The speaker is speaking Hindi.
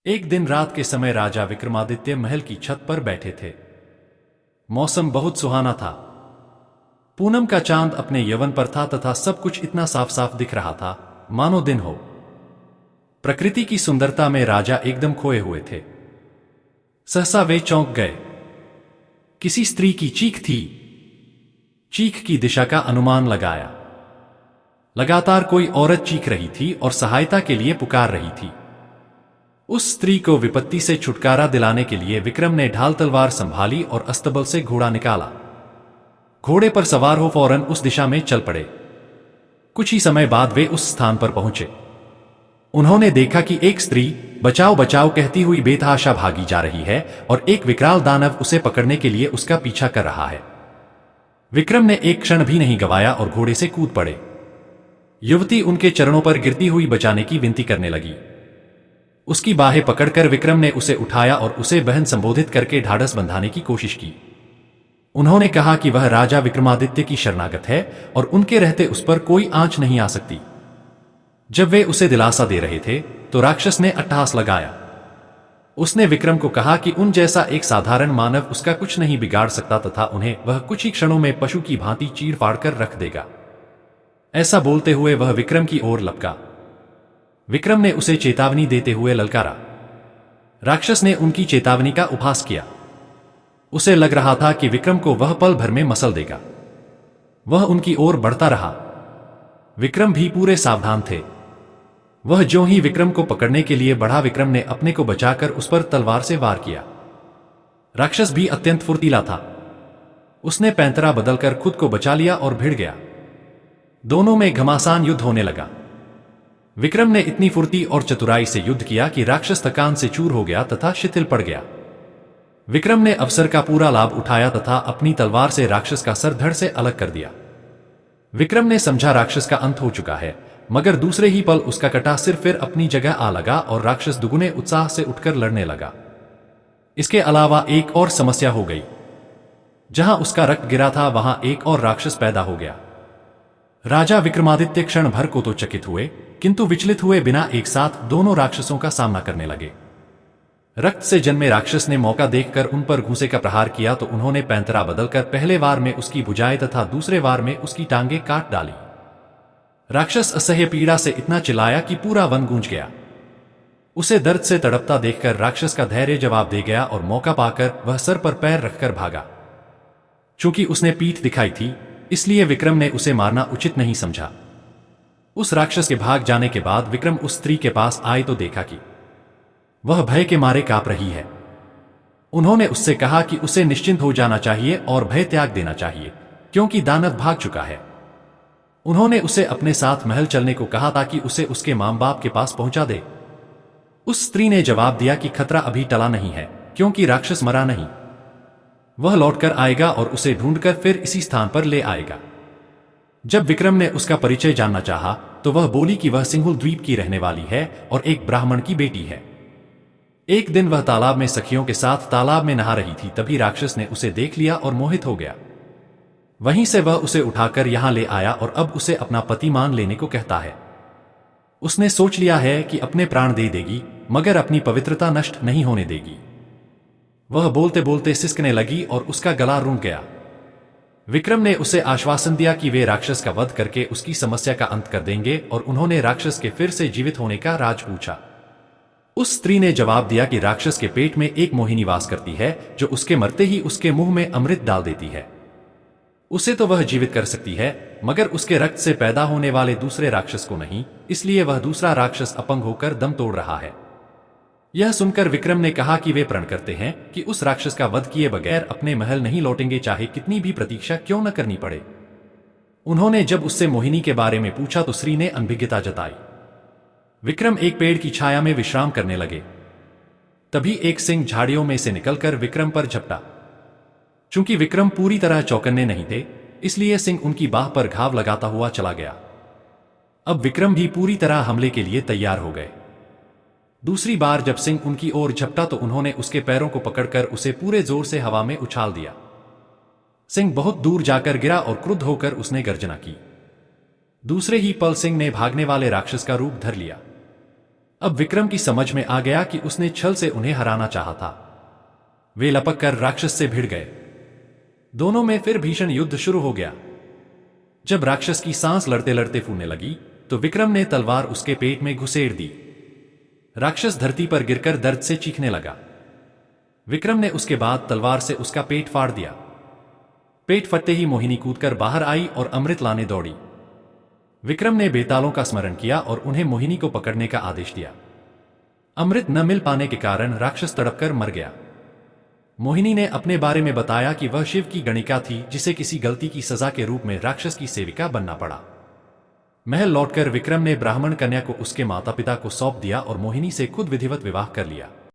एक दिन रात के समय राजा विक्रमादित्य महल की छत पर बैठे थे। मौसम बहुत सुहाना था। पूनम का चांद अपने यवन पर था तथा सब कुछ इतना साफ साफ दिख रहा था मानो दिन हो। प्रकृति की सुंदरता में राजा एकदम खोए हुए थे। सहसा वे चौंक गए। किसी स्त्री की चीख थी। चीख की दिशा का अनुमान लगाया। लगातार कोई औरत चीख रही थी और सहायता के लिए पुकार रही थी। उस स्त्री को विपत्ति से छुटकारा दिलाने के लिए विक्रम ने ढाल तलवार संभाली और अस्तबल से घोड़ा निकाला। घोड़े पर सवार हो फौरन उस दिशा में चल पड़े। कुछ ही समय बाद वे उस स्थान पर पहुंचे। उन्होंने देखा कि एक स्त्री बचाओ बचाओ कहती हुई बेतहाशा भागी जा रही है और एक विकराल दानव उसे पकड़ने के लिए उसका पीछा कर रहा है। विक्रम ने एक क्षण भी नहीं गवाया और घोड़े से कूद पड़े। युवती उनके चरणों पर गिरती हुई बचाने की विनती करने लगी। उसकी बाहें पकड़कर विक्रम ने उसे उठाया और उसे बहन संबोधित करके ढाढ़स बंधाने की कोशिश की। उन्होंने कहा कि वह राजा विक्रमादित्य की शरणागत है और उनके रहते उस पर कोई आंच नहीं आ सकती। जब वे उसे दिलासा दे रहे थे तो राक्षस ने अट्टहास लगाया। उसने विक्रम को कहा कि उन जैसा एक साधारण मानव उसका कुछ नहीं बिगाड़ सकता तथा उन्हें वह कुछ ही क्षणों में पशु की भांति चीर फाड़ कर रख देगा। ऐसा बोलते हुए वह विक्रम की ओर लपका। विक्रम ने उसे चेतावनी देते हुए ललकारा। राक्षस ने उनकी चेतावनी का उपहास किया। उसे लग रहा था कि विक्रम को वह पल भर में मसल देगा। वह उनकी ओर बढ़ता रहा। विक्रम भी पूरे सावधान थे। वह ज्यों ही विक्रम को पकड़ने के लिए बढ़ा, विक्रम ने अपने को बचाकर उस पर तलवार से वार किया। राक्षस भी अत्यंत फुर्तीला था। उसने पैंतरा बदलकर खुद को बचा लिया और भिड़ गया। दोनों में घमासान युद्ध होने लगा। विक्रम ने इतनी फुर्ती और चतुराई से युद्ध किया कि राक्षस थकान से चूर हो गया तथा शिथिल पड़ गया। विक्रम ने अवसर का पूरा लाभ उठाया तथा अपनी तलवार से राक्षस का सर धड़ से अलग कर दिया। विक्रम ने समझा राक्षस का अंत हो चुका है, मगर दूसरे ही पल उसका कटा सिर फिर अपनी जगह आ लगा और राक्षस दुगुने उत्साह से उठकर लड़ने लगा। इसके अलावा एक और समस्या हो गई। जहां उसका रक्त गिरा था वहां एक और राक्षस पैदा हो गया। राजा विक्रमादित्य क्षण भर को तो चकित हुए, किंतु विचलित हुए बिना एक साथ दोनों राक्षसों का सामना करने लगे। रक्त से जन्मे राक्षस ने मौका देखकर उन पर घूंसे का प्रहार किया तो उन्होंने पैंतरा बदलकर पहले वार में उसकी भुजाएं तथा दूसरे वार में उसकी टांगें काट डाली। राक्षस असह्य पीड़ा से इतना चिल्लाया कि पूरा वन गूंज गया। उसे दर्द से तड़पता देखकर राक्षस का धैर्य जवाब दे गया और मौका पाकर वह सर पर पैर रखकर भागा। चूंकि उसने पीठ दिखाई थी, इसलिए विक्रम ने उसे मारना उचित नहीं समझा। उस राक्षस के भाग जाने के बाद विक्रम उस स्त्री के पास आए तो देखा कि वह भय के मारे कांप रही है। उन्होंने उससे कहा कि उसे निश्चिंत हो जाना चाहिए और भय त्याग देना चाहिए, क्योंकि दानव भाग चुका है। उन्होंने उसे अपने साथ महल चलने को कहा ताकि उसे उसके मां बाप के पास पहुंचा दे। उस स्त्री ने जवाब दिया कि खतरा अभी टला नहीं है, क्योंकि राक्षस मरा नहीं। वह लौटकर आएगा और उसे ढूंढकर फिर इसी स्थान पर ले आएगा। जब विक्रम ने उसका परिचय जानना चाहा तो वह बोली कि वह सिंघुल द्वीप की रहने वाली है और एक ब्राह्मण की बेटी है। एक दिन वह तालाब में सखियों के साथ तालाब में नहा रही थी, तभी राक्षस ने उसे देख लिया और मोहित हो गया। वहीं से वह उसे उठाकर यहां ले आया और अब उसे अपना पति मान लेने को कहता है। उसने सोच लिया है कि अपने प्राण दे देगी, मगर अपनी पवित्रता नष्ट नहीं होने देगी। वह बोलते बोलते सिसकने लगी और उसका गला रूंध गया। विक्रम ने उसे आश्वासन दिया कि वे राक्षस का वध करके उसकी समस्या का अंत कर देंगे और उन्होंने राक्षस के फिर से जीवित होने का राज पूछा। उस स्त्री ने जवाब दिया कि राक्षस के पेट में एक मोहिनी वास करती है जो उसके मरते ही उसके मुंह में अमृत डाल देती है। उसे तो वह जीवित कर सकती है, मगर उसके रक्त से पैदा होने वाले दूसरे राक्षस को नहीं, इसलिए वह दूसरा राक्षस अपंग होकर दम तोड़ रहा है। यह सुनकर विक्रम ने कहा कि वे प्रण करते हैं कि उस राक्षस का वध किए बगैर अपने महल नहीं लौटेंगे, चाहे कितनी भी प्रतीक्षा क्यों न करनी पड़े। उन्होंने जब उससे मोहिनी के बारे में पूछा तो स्त्री ने अनभिज्ञता जताई। विक्रम एक पेड़ की छाया में विश्राम करने लगे। तभी एक सिंह झाड़ियों में से निकलकर विक्रम पर झपटा। चूंकि विक्रम पूरी तरह चौकन्ने नहीं थे, इसलिए सिंह उनकी बाह पर घाव लगाता हुआ चला गया। अब विक्रम भी पूरी तरह हमले के लिए तैयार हो गए। दूसरी बार जब सिंह उनकी ओर झपटा तो उन्होंने उसके पैरों को पकड़कर उसे पूरे जोर से हवा में उछाल दिया। सिंह बहुत दूर जाकर गिरा और क्रुद्ध होकर उसने गर्जना की। दूसरे ही पल सिंह ने भागने वाले राक्षस का रूप धर लिया। अब विक्रम की समझ में आ गया कि उसने छल से उन्हें हराना चाहा था। वे लपक कर राक्षस से भिड़ गए। दोनों में फिर भीषण युद्ध शुरू हो गया। जब राक्षस की सांस लड़ते लड़ते फूलने लगी तो विक्रम ने तलवार उसके पेट में घुसेड़ दी। राक्षस धरती पर गिरकर दर्द से चीखने लगा। विक्रम ने उसके बाद तलवार से उसका पेट फाड़ दिया। पेट फटते ही मोहिनी कूदकर बाहर आई और अमृत लाने दौड़ी। विक्रम ने बेतालों का स्मरण किया और उन्हें मोहिनी को पकड़ने का आदेश दिया। अमृत न मिल पाने के कारण राक्षस तड़पकर मर गया। मोहिनी ने अपने बारे में बताया कि वह शिव की गणिका थी जिसे किसी गलती की सजा के रूप में राक्षस की सेविका बनना पड़ा। महल लौटकर विक्रम ने ब्राह्मण कन्या को उसके माता पिता को सौंप दिया और मोहिनी से खुद विधिवत विवाह कर लिया।